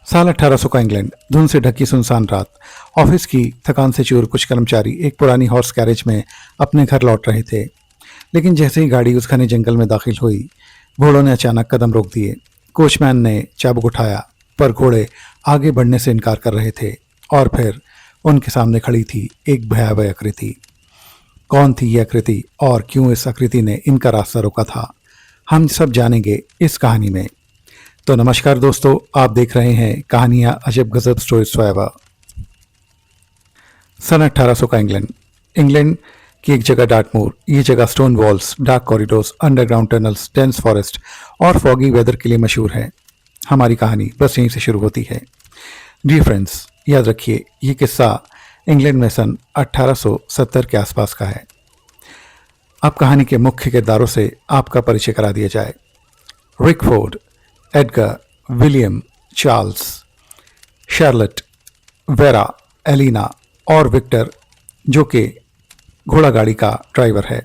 साल 1800 का इंग्लैंड, धुंध से ढकी सुनसान रात। ऑफिस की थकान से चूर कुछ कर्मचारी एक पुरानी हॉर्स कैरेज में अपने घर लौट रहे थे। लेकिन जैसे ही गाड़ी उस घने जंगल में दाखिल हुई, घोड़ों ने अचानक कदम रोक दिए। कोचमैन ने चाबुक उठाया, पर घोड़े आगे बढ़ने से इनकार कर रहे थे। और फिर उनके सामने खड़ी थी एक भयावह आकृति। कौन थी यह आकृति और क्यों इस आकृति ने इनका रास्ता रोका था, हम सब जानेंगे इस कहानी में। तो नमस्कार दोस्तों, आप देख रहे हैं कहानियां अजब गजब स्टोरीज फॉरएवर। सन 1800 का इंग्लैंड। इंग्लैंड की एक जगह डार्टमूर। ये जगह stone walls, dark corridors, underground tunnels, dense forest और फॉगी वेदर के लिए मशहूर है। हमारी कहानी बस यहीं से शुरू होती है। डियर फ्रेंड्स, याद रखिए ये किस्सा इंग्लैंड में सन 1870 के आसपास का है। अब कहानी के मुख्य किरदारों से आपका परिचय करा दिया जाए। Rickford, Edgar, William, Charles, Charlotte, Vera, Elina और विक्टर, जो कि घोड़ा गाड़ी का ड्राइवर है।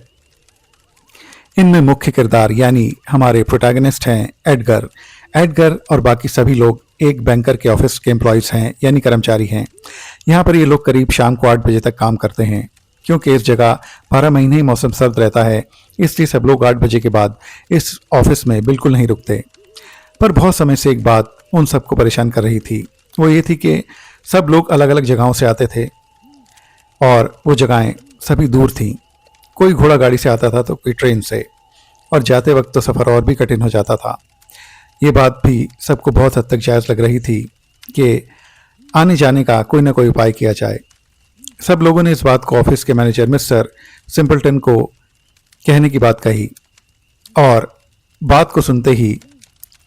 इनमें मुख्य किरदार यानी हमारे प्रोटैगनिस्ट हैं एडगर। एडगर और बाकी सभी लोग एक बैंकर के ऑफिस के एम्प्लॉयज हैं, यानी कर्मचारी हैं। यहाँ पर ये लोग करीब शाम को 8 बजे तक काम करते हैं। क्योंकि इस जगह 12 महीने ही मौसम सर्द रहता है, इसलिए सब लोग 8 बजे के बाद इस ऑफिस में बिल्कुल नहीं रुकते। पर बहुत समय से एक बात उन सबको परेशान कर रही थी। वो ये थी कि सब लोग अलग अलग जगहों से आते थे और वो जगहें सभी दूर थीं। कोई घोड़ा गाड़ी से आता था तो कोई ट्रेन से, और जाते वक्त तो सफ़र और भी कठिन हो जाता था। ये बात भी सबको बहुत हद तक जायज़ लग रही थी कि आने जाने का कोई ना कोई उपाय किया जाए। सब लोगों ने इस बात को ऑफिस के मैनेजर मिस्टर सिंपल्टन को कहने की बात कही, और बात को सुनते ही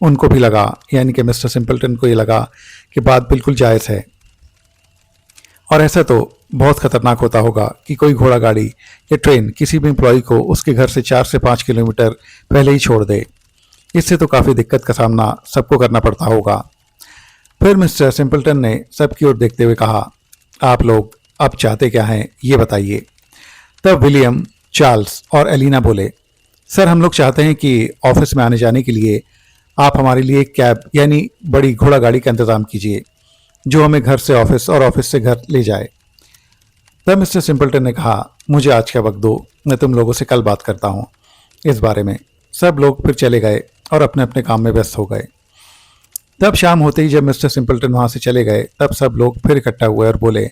उनको भी लगा, यानी कि मिस्टर सिंपल्टन को ये लगा कि बात बिल्कुल जायज़ है। और ऐसा तो बहुत खतरनाक होता होगा कि कोई घोड़ा गाड़ी या ट्रेन किसी भी एम्प्लॉय को उसके घर से 4 से 5 किलोमीटर पहले ही छोड़ दे। इससे तो काफ़ी दिक्कत का सामना सबको करना पड़ता होगा। फिर मिस्टर सिंपल्टन ने सबकी ओर देखते हुए कहा, आप लोग अब चाहते क्या हैं ये बताइए। तब विलियम, चार्ल्स और एलिना बोले, सर हम लोग चाहते हैं कि ऑफिस में आने जाने के लिए आप हमारे लिए एक कैब यानी बड़ी घोड़ा गाड़ी का इंतज़ाम कीजिए, जो हमें घर से ऑफिस और ऑफिस से घर ले जाए। तब मिस्टर सिंपल्टन ने कहा, मुझे आज का वक्त दो, मैं तुम लोगों से कल बात करता हूँ इस बारे में। सब लोग फिर चले गए और अपने अपने काम में व्यस्त हो गए। तब शाम होते ही जब मिस्टर सिंपल्टन वहाँ से चले गए, तब सब लोग फिर इकट्ठा हुए और बोले,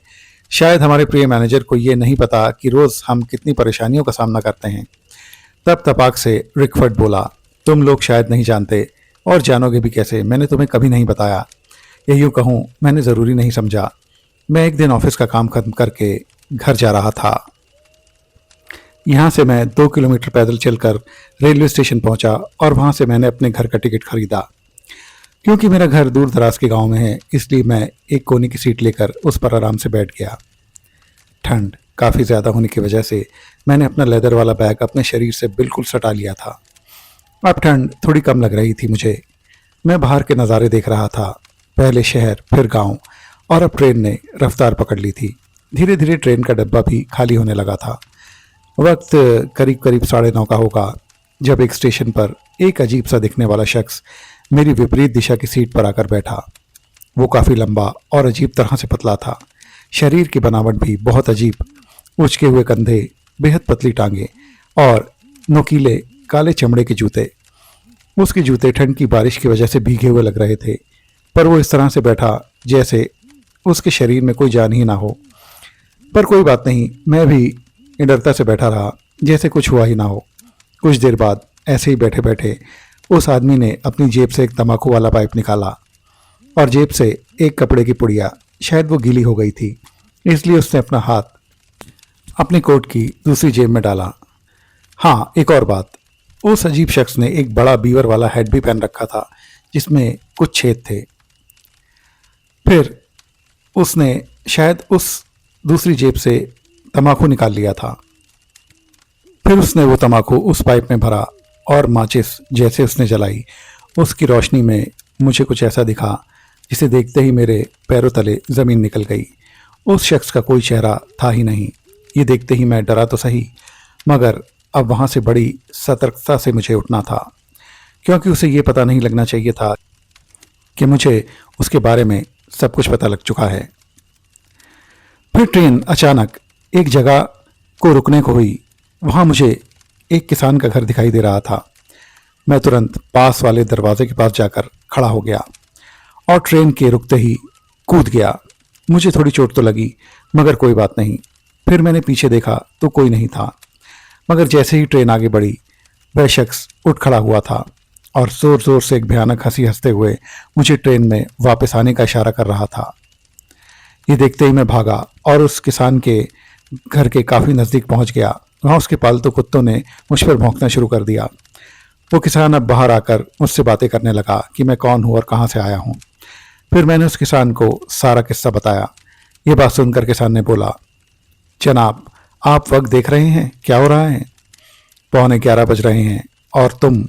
शायद हमारे प्रिय मैनेजर को ये नहीं पता कि रोज़ हम कितनी परेशानियों का सामना करते हैं। तब तपाक से रिकफोर्ड बोला, तुम लोग शायद नहीं जानते और जानोगे भी कैसे, मैंने तुम्हें कभी नहीं बताया। या यूँ कहूँ, मैंने ज़रूरी नहीं समझा। मैं एक दिन ऑफिस का काम खत्म करके घर जा रहा था। यहाँ से मैं 2 किलोमीटर पैदल चलकर रेलवे स्टेशन पहुँचा और वहाँ से मैंने अपने घर का टिकट खरीदा। क्योंकि मेरा घर दूर दराज के गांव में है, इसलिए मैं एक कोने की सीट लेकर उस पर आराम से बैठ गया। ठंड काफ़ी ज़्यादा होने की वजह से मैंने अपना लेदर वाला बैग अपने शरीर से बिल्कुल सटा लिया था। अब ठंड थोड़ी कम लग रही थी मुझे। मैं बाहर के नज़ारे देख रहा था, पहले शहर फिर गांव, और अब ट्रेन ने रफ्तार पकड़ ली थी। धीरे धीरे ट्रेन का डब्बा भी खाली होने लगा था। वक्त करीब करीब 9:30 का होगा जब एक स्टेशन पर एक अजीब सा दिखने वाला शख्स मेरी विपरीत दिशा की सीट पर आकर बैठा। वो काफ़ी लंबा और अजीब तरह से पतला था। शरीर की बनावट भी बहुत अजीब, उचके हुए कंधे, बेहद पतली टांगे और नुकीले काले चमड़े के जूते। उसके जूते ठंड की बारिश की वजह से भीगे हुए लग रहे थे, पर वो इस तरह से बैठा जैसे उसके शरीर में कोई जान ही ना हो। पर कोई बात नहीं, मैं भी निडरता से बैठा रहा जैसे कुछ हुआ ही ना हो। कुछ देर बाद ऐसे ही बैठे बैठे उस आदमी ने अपनी जेब से एक तंबाकू वाला पाइप निकाला और जेब से एक कपड़े की पुड़िया, शायद वो गीली हो गई थी इसलिए उसने अपना हाथ अपने कोट की दूसरी जेब में डाला। हाँ, एक और बात, उस अजीब शख्स ने एक बड़ा बीवर वाला हेड भी पहन रखा था जिसमें कुछ छेद थे। फिर उसने शायद उस दूसरी जेब से तंबाकू निकाल लिया था। फिर उसने वो तंबाकू उस पाइप में भरा और माचिस जैसे उसने जलाई, उसकी रोशनी में मुझे कुछ ऐसा दिखा जिसे देखते ही मेरे पैरों तले ज़मीन निकल गई। उस शख्स का कोई चेहरा था ही नहीं। ये देखते ही मैं डरा तो सही, मगर अब वहाँ से बड़ी सतर्कता से मुझे उठना था, क्योंकि उसे ये पता नहीं लगना चाहिए था कि मुझे उसके बारे में सब कुछ पता लग चुका है। फिर ट्रेन अचानक एक जगह को रुकने को हुई। वहाँ मुझे एक किसान का घर दिखाई दे रहा था। मैं तुरंत पास वाले दरवाजे के पास जाकर खड़ा हो गया और ट्रेन के रुकते ही कूद गया। मुझे थोड़ी चोट तो लगी, मगर कोई बात नहीं। फिर मैंने पीछे देखा तो कोई नहीं था, मगर जैसे ही ट्रेन आगे बढ़ी वह शख्स उठ खड़ा हुआ था और जोर जोर से एक भयानक हंसी हंसते हुए मुझे ट्रेन में वापस आने का इशारा कर रहा था। ये देखते ही मैं भागा और उस किसान के घर के काफ़ी नज़दीक पहुंच गया। वहाँ उसके पालतू कुत्तों ने मुझ पर भौंकना शुरू कर दिया। वो किसान अब बाहर आकर मुझसे बातें करने लगा कि मैं कौन हूँ और कहाँ से आया हूँ। फिर मैंने उस किसान को सारा किस्सा बताया। ये बात सुनकर किसान ने बोला, जनाब, आप वक्त देख रहे हैं क्या हो रहा है? 11:15 बज रहे हैं और तुम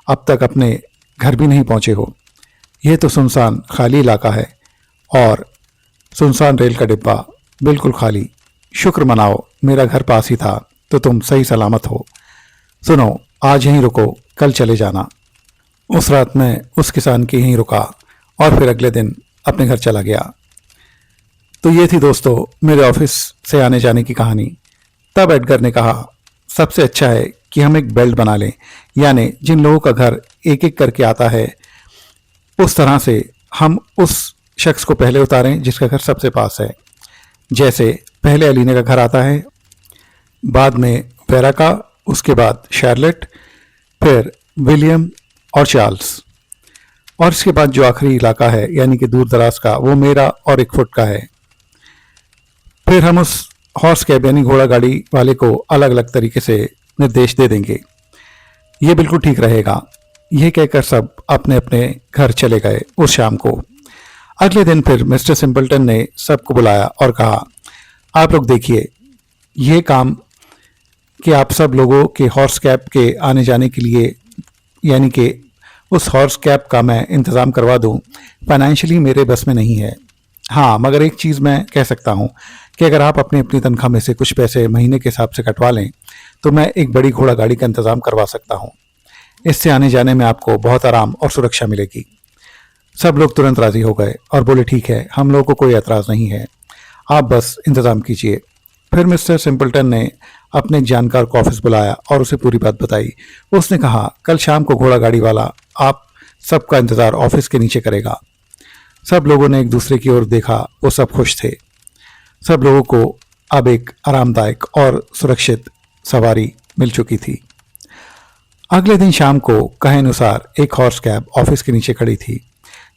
अब तक अपने घर भी नहीं पहुँचे हो। यह तो सुनसान खाली इलाका है और सुनसान रेल का डिब्बा बिल्कुल खाली। शुक्र मनाओ मेरा घर पास ही था तो तुम सही सलामत हो। सुनो, आज यहीं रुको, कल चले जाना। उस रात मैं उस किसान के यहीं रुका और फिर अगले दिन अपने घर चला गया। तो ये थी दोस्तों मेरे ऑफिस से आने जाने की कहानी। तब एडगर ने कहा, सबसे अच्छा है कि हम एक बेल्ट बना लें, यानी जिन लोगों का घर एक एक करके आता है उस तरह से हम उस शख्स को पहले उतारें जिसका घर सबसे पास है। जैसे पहले अलीना का घर आता है, बाद में वेरा का, उसके बाद शार्लेट, फिर विलियम और चार्ल्स, और इसके बाद जो आखिरी इलाका है यानी कि दूर दराज का, वो मेरा और 1 फुट का है। फिर हम उस हॉर्स कैब यानी घोड़ा गाड़ी वाले को अलग अलग तरीके से निर्देश दे देंगे। ये बिल्कुल ठीक रहेगा। यह कहकर सब अपने अपने घर चले गए उस शाम को। अगले दिन फिर मिस्टर सिंपल्टन ने सबको बुलाया और कहा, आप लोग देखिए, ये काम कि आप सब लोगों के हॉर्स कैब के आने जाने के लिए यानी कि उस हॉर्स कैब का मैं इंतज़ाम करवा दूं, फाइनेंशियली मेरे बस में नहीं है। हाँ, मगर एक चीज़ मैं कह सकता हूं कि अगर आप अपनी अपनी तनख्वाह में से कुछ पैसे महीने के हिसाब से कटवा लें तो मैं एक बड़ी घोड़ा गाड़ी का इंतज़ाम करवा सकता हूं। इससे आने जाने में आपको बहुत आराम और सुरक्षा मिलेगी। सब लोग तुरंत राज़ी हो गए और बोले, ठीक है, हम लोगों को कोई एतराज़ नहीं है, आप बस इंतज़ाम कीजिए। फिर मिस्टर सिंपल्टन ने अपने एक जानकार को ऑफिस बुलाया और उसे पूरी बात बताई। उसने कहा, कल शाम को घोड़ा गाड़ी वाला आप सबका इंतज़ार ऑफिस के नीचे करेगा। सब लोगों ने एक दूसरे की ओर देखा, वो सब खुश थे। सब लोगों को अब एक आरामदायक और सुरक्षित सवारी मिल चुकी थी। अगले दिन शाम को कहे अनुसार एक हॉर्स कैब ऑफिस के नीचे खड़ी थी,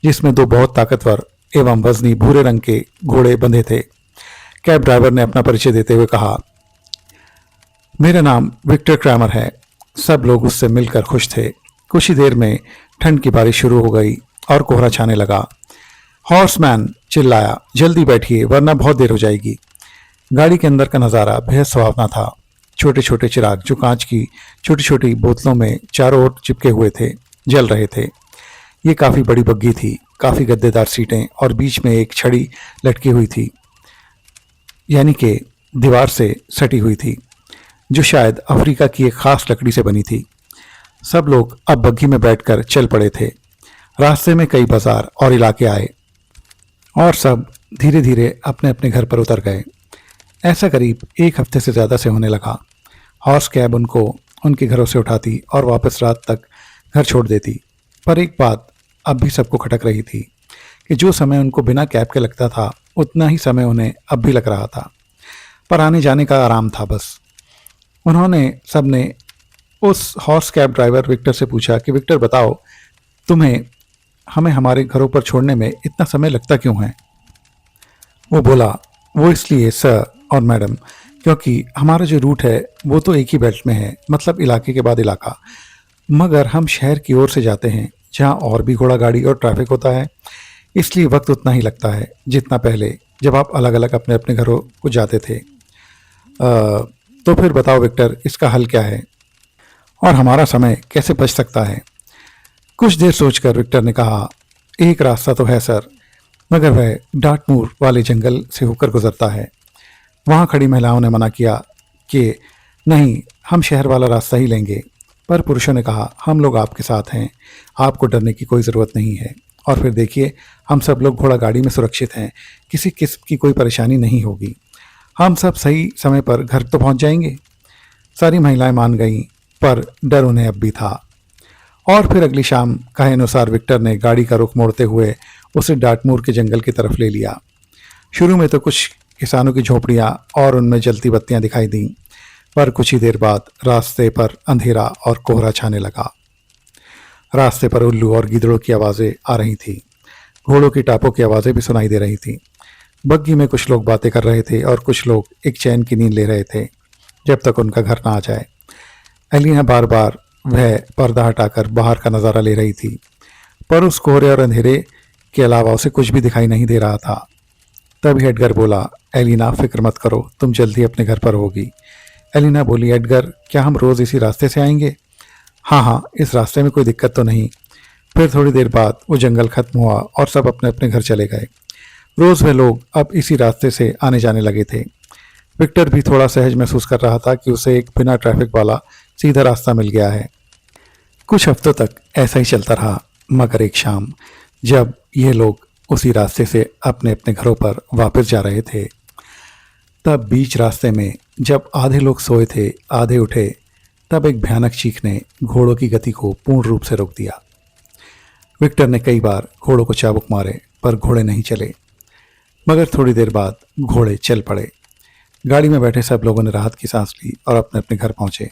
जिसमें 2 बहुत ताकतवर एवं वजनी भूरे रंग के घोड़े बंधे थे। कैब ड्राइवर ने अपना परिचय देते हुए कहा, मेरा नाम विक्टर क्रैमर है। सब लोग उससे मिलकर खुश थे। कुछ ही देर में ठंड की बारिश शुरू हो गई और कोहरा छाने लगा। हॉर्समैन चिल्लाया, जल्दी बैठिए वरना बहुत देर हो जाएगी। गाड़ी के अंदर का नज़ारा बेहद सुहावना था। छोटे छोटे चिराग जो कांच की छोटी छोटी बोतलों में चारों ओर चिपके हुए थे, जल रहे थे। ये काफ़ी बड़ी बग्गी थी, काफ़ी गद्देदार सीटें और बीच में एक छड़ी लटकी हुई थी, यानी कि दीवार से सटी हुई थी, जो शायद अफ्रीका की एक खास लकड़ी से बनी थी। सब लोग अब बग्घी में बैठकर चल पड़े थे। रास्ते में कई बाजार और इलाके आए और सब धीरे धीरे अपने अपने घर पर उतर गए। ऐसा करीब 1 हफ्ते से ज़्यादा से होने लगा। हॉर्स कैब उनको उनके घरों से उठाती और वापस रात तक घर छोड़ देती। पर एक बात अब भी सबको खटक रही थी कि जो समय उनको बिना कैब के लगता था उतना ही समय उन्हें अब भी लग रहा था, पर आने जाने का आराम था बस। उन्होंने सबने उस हॉर्स कैब ड्राइवर विक्टर से पूछा कि विक्टर बताओ, तुम्हें हमें हमारे घरों पर छोड़ने में इतना समय लगता क्यों है? वो बोला, वो इसलिए सर और मैडम, क्योंकि हमारा जो रूट है वो तो एक ही बेल्ट में है, मतलब इलाके के बाद इलाका, मगर हम शहर की ओर से जाते हैं जहाँ और भी घोड़ा गाड़ी और ट्रैफिक होता है, इसलिए वक्त उतना ही लगता है जितना पहले जब आप अलग अलग अपने अपने घरों को जाते थे। तो फिर बताओ विक्टर, इसका हल क्या है और हमारा समय कैसे बच सकता है? कुछ देर सोचकर विक्टर ने कहा, एक रास्ता तो है सर, मगर वह डार्टमूर वाले जंगल से होकर गुजरता है। वहाँ खड़ी महिलाओं ने मना किया कि नहीं, हम शहर वाला रास्ता ही लेंगे, पर पुरुषों ने कहा, हम लोग आपके साथ हैं, आपको डरने की कोई ज़रूरत नहीं है। और फिर देखिए, हम सब लोग घोड़ा गाड़ी में सुरक्षित हैं, किसी किस्म की कोई परेशानी नहीं होगी। हम सब सही समय पर घर तो पहुंच जाएंगे। सारी महिलाएं मान गईं, पर डर उन्हें अब भी था। और फिर अगली शाम कहे अनुसार विक्टर ने गाड़ी का रुख मोड़ते हुए उसे डार्टमूर के जंगल की तरफ ले लिया। शुरू में तो कुछ किसानों की झोपड़ियां और उनमें जलती बत्तियां दिखाई दीं, पर कुछ ही देर बाद रास्ते पर अंधेरा और कोहरा छाने लगा। रास्ते पर उल्लू और गीदड़ों की आवाज़ें आ रही थीं। घोड़ों की टापों की आवाज़ें भी सुनाई दे रही थीं। बग्गी में कुछ लोग बातें कर रहे थे और कुछ लोग एक चैन की नींद ले रहे थे, जब तक उनका घर ना आ जाए। एलिना बार बार वह पर्दा हटाकर बाहर का नज़ारा ले रही थी, पर उस कोहरे और अंधेरे के अलावा उसे कुछ भी दिखाई नहीं दे रहा था। तभी एडगर बोला, एलिना फिक्र मत करो, तुम जल्दी अपने घर पर होगी। एलिना बोली, एडगर, क्या हम रोज़ इसी रास्ते से आएंगे? हाँ हाँ, इस रास्ते में कोई दिक्कत तो नहीं। फिर थोड़ी देर बाद वो जंगल खत्म हुआ और सब अपने अपने घर चले गए। रोज़ वह लोग अब इसी रास्ते से आने जाने लगे थे। विक्टर भी थोड़ा सहज महसूस कर रहा था कि उसे एक बिना ट्रैफिक वाला सीधा रास्ता मिल गया है। कुछ हफ्तों तक ऐसा ही चलता रहा, मगर एक शाम जब ये लोग उसी रास्ते से अपने अपने घरों पर वापस जा रहे थे, तब बीच रास्ते में जब आधे लोग सोए थे आधे उठे, तब एक भयानक चीख ने घोड़ों की गति को पूर्ण रूप से रोक दिया। विक्टर ने कई बार घोड़ों को चाबुक मारे, पर घोड़े नहीं चले। मगर थोड़ी देर बाद घोड़े चल पड़े। गाड़ी में बैठे सब लोगों ने राहत की सांस ली और अपने अपने घर पहुंचे।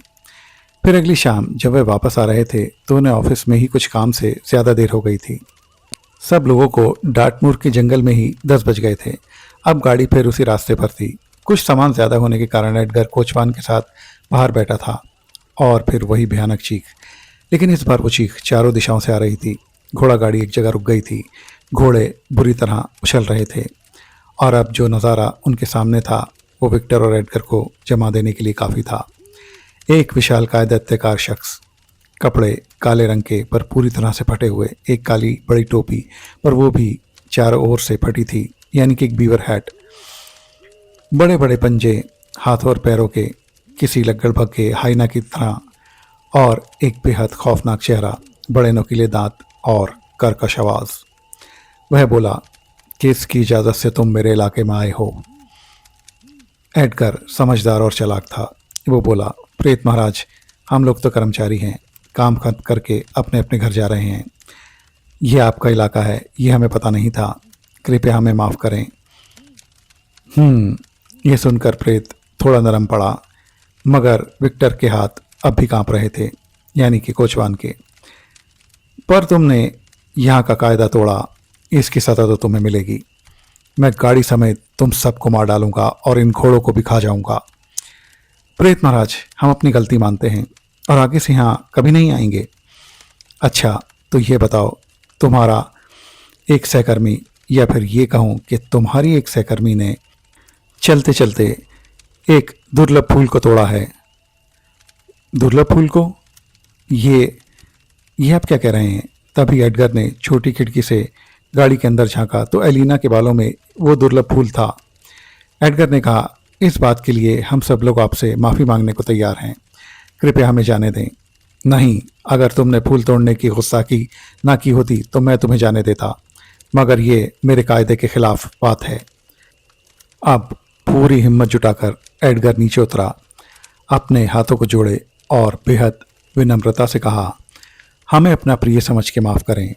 फिर अगली शाम जब वे वापस आ रहे थे तो उन्हें ऑफिस में ही कुछ काम से ज़्यादा देर हो गई थी। सब लोगों को डार्टमूर के जंगल में ही 10 बज गए थे। अब गाड़ी फिर उसी रास्ते पर थी। कुछ सामान ज़्यादा होने के कारण एडगर कोचवान के साथ बाहर बैठा था। और फिर वही भयानक चीख, लेकिन इस बार वो चीख चारों दिशाओं से आ रही थी। घोड़ा गाड़ी एक जगह रुक गई थी। घोड़े बुरी तरह उछल रहे थे और अब जो नज़ारा उनके सामने था वो विक्टर और एडगर को जमा देने के लिए काफ़ी था। एक विशालकाय दैत्याकार शख्स, कपड़े काले रंग के पर पूरी तरह से फटे हुए, एक काली बड़ी टोपी पर वो भी चारों ओर से फटी थी, यानी कि एक बीवर हैट, बड़े बड़े पंजे हाथों और पैरों के, किसी लगभग के हाइना की तरह, और एक बेहद खौफनाक चेहरा, बड़े नुकीले दांत और कर्कश आवाज़। वह बोला, किसकी इजाज़त से तुम मेरे इलाके में आए हो? एडगर समझदार और चालाक था। वो बोला, प्रेत महाराज, हम लोग तो कर्मचारी हैं, काम खत्म करके अपने अपने घर जा रहे हैं। यह आपका इलाका है, ये हमें पता नहीं था, कृपया हमें माफ़ करें। यह सुनकर प्रेत थोड़ा नरम पड़ा, मगर विक्टर के हाथ अब भी कांप रहे थे, यानी कि कोचवान के। पर तुमने यहाँ का कायदा तोड़ा, इसकी सज़ा तो तुम्हें मिलेगी। मैं गाड़ी समेत तुम सबको मार डालूंगा और इन घोड़ों को भी खा जाऊंगा। प्रेत महाराज, हम अपनी गलती मानते हैं और आगे से यहाँ कभी नहीं आएंगे। अच्छा, तो ये बताओ, तुम्हारा एक सहकर्मी, या फिर ये कहूँ कि तुम्हारी एक सहकर्मी ने चलते चलते एक दुर्लभ फूल को तोड़ा है। दुर्लभ फूल को? ये आप क्या कह रहे हैं? तभी एडगर ने छोटी खिड़की से गाड़ी के अंदर झांका तो एलिना के बालों में वो दुर्लभ फूल था। एडगर ने कहा, इस बात के लिए हम सब लोग आपसे माफ़ी मांगने को तैयार हैं, कृपया हमें जाने दें। नहीं, अगर तुमने फूल तोड़ने की गुस्ताखी ना की होती तो मैं तुम्हें जाने देता, मगर ये मेरे कायदे के खिलाफ बात है। अब पूरी हिम्मत जुटाकर एडगर नीचे उतरा, अपने हाथों को जोड़े और बेहद विनम्रता से कहा, हमें अपना प्रिय समझ के माफ़ करें।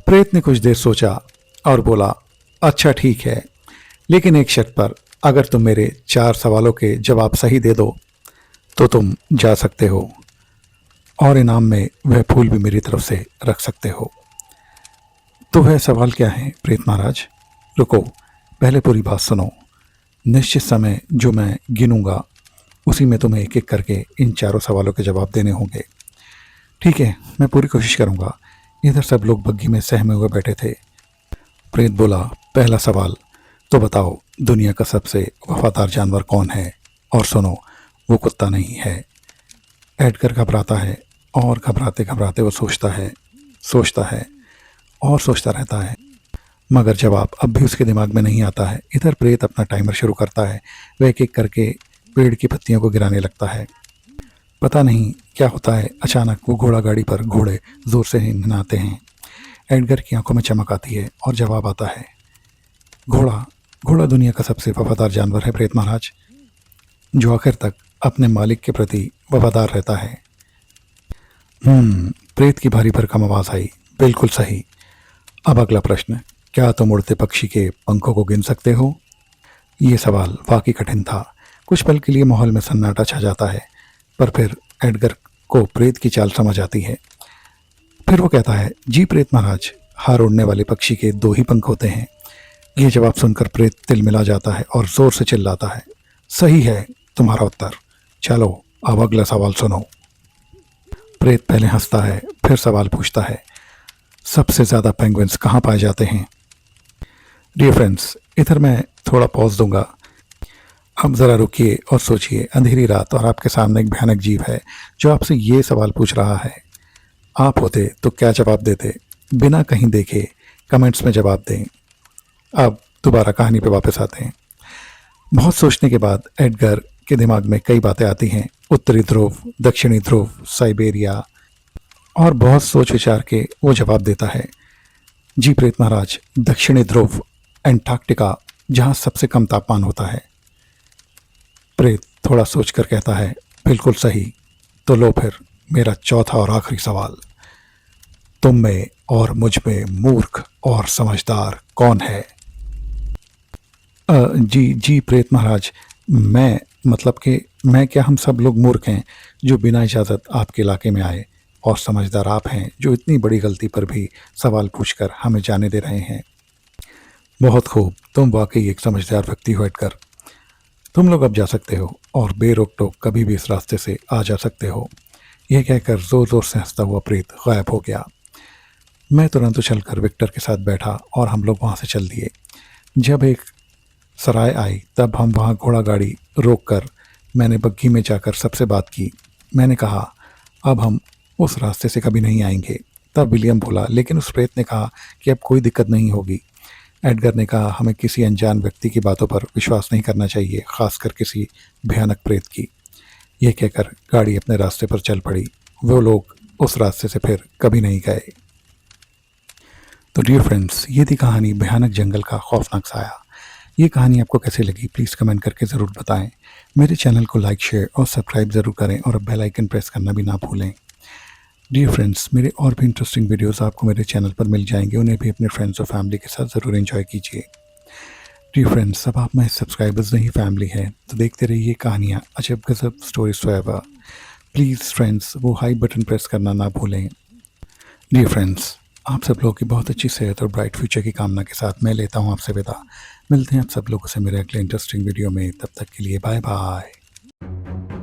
प्रेत ने कुछ देर सोचा और बोला, अच्छा ठीक है, लेकिन एक शर्त पर, अगर तुम मेरे 4 सवालों के जवाब सही दे दो तो तुम जा सकते हो, और इनाम में वह फूल भी मेरी तरफ से रख सकते हो। तो वह सवाल क्या है प्रेत महाराज? रुको, पहले पूरी बात सुनो। निश्चित समय जो मैं गिनूंगा उसी में तुम्हें एक एक करके इन 4 सवालों के जवाब देने होंगे। ठीक है, मैं पूरी कोशिश करूंगा। इधर सब लोग बग्घी में सहमे हुए बैठे थे। प्रेत बोला, पहला सवाल, तो बताओ, दुनिया का सबसे वफादार जानवर कौन है? और सुनो, वो कुत्ता नहीं है। एडगर घबराता है और घबराते घबराते वो सोचता है और सोचता रहता है, मगर जवाब अब भी उसके दिमाग में नहीं आता है। इधर प्रेत अपना टाइमर शुरू करता है। वह एक एक करके पेड़ की पत्तियों को गिराने लगता है। पता नहीं क्या होता है, अचानक वो घोड़ा गाड़ी पर घोड़े जोर से हिनहिनाते हैं। एडगर की आंखों में चमक आती है और जवाब आता है, घोड़ा। घोड़ा दुनिया का सबसे वफादार जानवर है प्रेत महाराज, जो आखिर तक अपने मालिक के प्रति वफादार रहता है। प्रेत की भारी भरकम आवाज आई, बिल्कुल सही। अब अगला प्रश्न, क्या तुम उड़ते पक्षी के पंखों को गिन सकते हो? ये सवाल वाकई कठिन था। कुछ पल के लिए माहौल में सन्नाटा छा जाता है, पर फिर एडगर को प्रेत की चाल समझ आती है। फिर वो कहता है, जी प्रेत महाराज, हर उड़ने वाले पक्षी के 2 ही पंख होते हैं। ये जवाब सुनकर प्रेत तिलमिला जाता है और जोर से चिल्लाता है, सही है तुम्हारा उत्तर। चलो अब अगला सवाल सुनो। प्रेत पहले हंसता है, फिर सवाल पूछता है, सबसे ज्यादा पेंगुइन्स कहाँ पाए जाते हैं? डियर फ्रेंड्स, इधर मैं थोड़ा पॉज दूंगा। अब जरा रुकिए और सोचिए, अंधेरी रात और आपके सामने एक भयानक जीव है जो आपसे ये सवाल पूछ रहा है। आप होते तो क्या जवाब देते? बिना कहीं देखे कमेंट्स में जवाब दें। अब दोबारा कहानी पे वापस आते हैं। बहुत सोचने के बाद एडगर के दिमाग में कई बातें आती हैं, उत्तरी ध्रुव, दक्षिणी ध्रुव, साइबेरिया, और बहुत सोच विचार के वो जवाब देता है, जी प्रेत महाराज, दक्षिणी ध्रुव, एंटार्क्टिका, जहां सबसे कम तापमान होता है। प्रेत थोड़ा सोचकर कहता है, बिल्कुल सही। तो लो फिर मेरा चौथा और आखिरी सवाल, तुम में और मुझ में मूर्ख और समझदार कौन है? जी प्रेत महाराज, मैं मतलब कि मैं क्या, हम सब लोग मूर्ख हैं जो बिना इजाज़त आपके इलाके में आए, और समझदार आप हैं जो इतनी बड़ी गलती पर भी सवाल पूछकर हमें जाने दे रहे हैं। बहुत खूब, तुम वाकई एक समझदार व्यक्ति हो एडगर। तुम लोग अब जा सकते हो और बेरोक टोक कभी भी इस रास्ते से आ जा सकते हो। यह कहकर जोर जोर से हंसता हुआ प्रेत गायब हो गया। मैं तुरंत उछलकर विक्टर के साथ बैठा और हम लोग वहाँ से चल दिए। जब एक सराय आई तब हम वहाँ घोड़ा गाड़ी रोक कर मैंने बग्घी में जाकर सबसे बात की। मैंने कहा, अब हम उस रास्ते से कभी नहीं आएंगे। तब विलियम बोला, लेकिन उस प्रेत ने कहा कि अब कोई दिक्कत नहीं होगी। एडगर ने कहा, हमें किसी अनजान व्यक्ति की बातों पर विश्वास नहीं करना चाहिए, खासकर किसी भयानक प्रेत की। यह कहकर गाड़ी अपने रास्ते पर चल पड़ी। वो लोग उस रास्ते से फिर कभी नहीं गए। तो डियर फ्रेंड्स, ये थी कहानी भयानक जंगल का खौफनाक साया। ये कहानी आपको कैसी लगी प्लीज़ कमेंट करके ज़रूर बताएं। मेरे चैनल को लाइक, शेयर और सब्सक्राइब ज़रूर करें और बेल आइकन प्रेस करना भी ना भूलें। डियर फ्रेंड्स, मेरे और भी इंटरेस्टिंग वीडियोस आपको मेरे चैनल पर मिल जाएंगे, उन्हें भी अपने फ्रेंड्स और फैमिली के साथ ज़रूर एंजॉय कीजिए। डियर फ्रेंड्स, अब आप मेरे सब्सक्राइबर्स नहीं फैमिली है, तो देखते रहिए कहानियाँ अजब गजब स्टोरीज फॉरएवर। प्लीज़ फ्रेंड्स, वो हाई बटन प्रेस करना ना भूलें। डियर फ्रेंड्स, आप सब लोगों की बहुत अच्छी सेहत और ब्राइट फ्यूचर की कामना के साथ मैं लेता हूँ आपसे विदा। मिलते हैं आप सब लोगों से मेरे अगले इंटरेस्टिंग वीडियो में। तब तक के लिए बाय बाय।